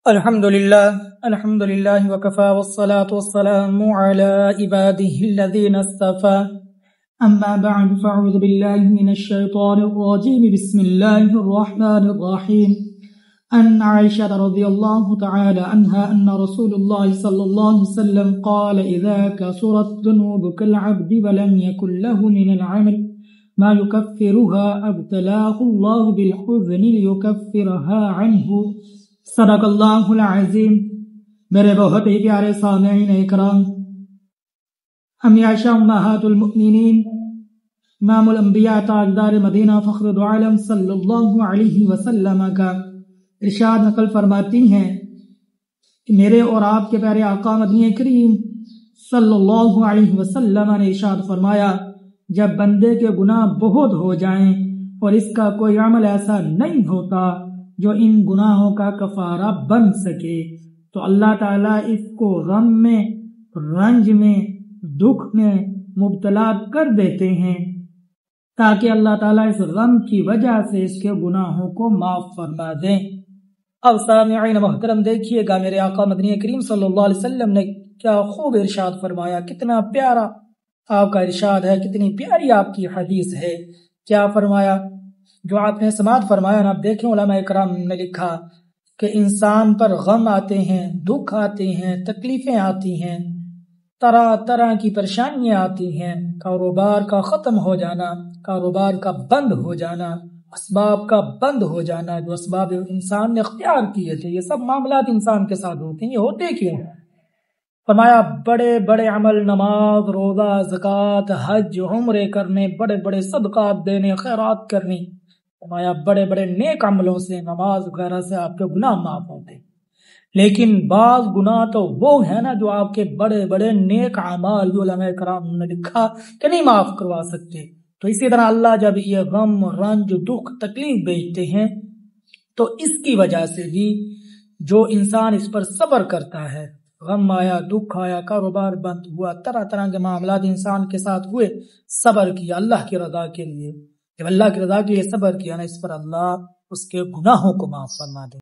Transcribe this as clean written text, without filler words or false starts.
الحمد لله وكفى والصلاة والسلام على عباده الذين اصطفى أما بعد فأعوذ بالله من الشيطان الرجيم بسم الله الرحمن الرحيم أن عائشة رضي الله تعالى عنها أن رسول الله صلى الله عليه وسلم قال إذا كثرت ذنوب العبد ولم يكن له من العمل ما يكفرها ابتلاه الله بالحزن ليكفرها عنه صدق اللہ العظیم۔ میرے بہت ہی پیارے سامعین اکرام، امی عائشہ امہات المؤمنین، امام الانبیاء تاجدار مدینہ فخر دو عالم صلی اللہ علیہ وسلم کا ارشاد نقل فرماتی ہیں کہ میرے اور آپ کے پیارے آقا مدنی کریم صلی اللہ علیہ وسلم نے ارشاد فرمایا، جب بندے کے گناہ بہت ہو جائیں اور اس کا کوئی عمل ایسا نہیں ہوتا جو ان گناہوں کا کفارہ بن سکے تو اللہ تعالیٰ اس کو غم میں، رنج میں، دکھ میں مبتلا کر دیتے ہیں تاکہ اللہ تعالیٰ اس غم کی وجہ سے اس کے گناہوں کو معاف فرما دیں۔ اب سامعین محترم دیکھیے گا، میرے آقا مدنی کریم صلی اللہ علیہ وسلم نے کیا خوب ارشاد فرمایا، کتنا پیارا آپ کا ارشاد ہے، کتنی پیاری آپ کی حدیث ہے۔ کیا فرمایا؟ جو آپ نے سماعت فرمایا نا، آپ دیکھیں علماء اکرام نے لکھا کہ انسان پر غم آتے ہیں، دکھ آتے ہیں، تکلیفیں آتی ہیں، طرح طرح کی پریشانیاں آتی ہیں، کاروبار کا ختم ہو جانا، کاروبار کا بند ہو جانا، اسباب کا بند ہو جانا، جو اسباب انسان نے اختیار کیے تھے، یہ سب معاملات انسان کے ساتھ ہوتے ہیں۔ یہ ہوتے کیوں ہیں؟ فرمایا بڑے بڑے عمل، نماز، روزہ، زکوٰۃ، حج، عمرے کرنے، بڑے بڑے صدقات دینے، خیرات کرنے، فرمایا بڑے بڑے نیک عملوں سے، نماز وغیرہ سے آپ کے گناہ معاف ہوتے ہیں۔ لیکن بعض گناہ تو وہ ہیں نا جو آپ کے بڑے بڑے نیک اعمال جو علماء کرام نے لکھا کہ نہیں معاف کروا سکتے۔ تو اسی طرح اللہ جب یہ غم، رنج، دکھ، تکلیف بھیجتے ہیں تو اس کی وجہ سے بھی جو انسان اس پر صبر کرتا ہے، غم آیا، دکھ آیا، کاروبار بند ہوا، طرح طرح کے معاملات انسان کے ساتھ ہوئے، صبر کیا اللہ کی رضا کے لیے، جب اللہ کی رضا کے لیے صبر کیا نا، اس پر اللہ اس کے گناہوں کو معاف فرما دے۔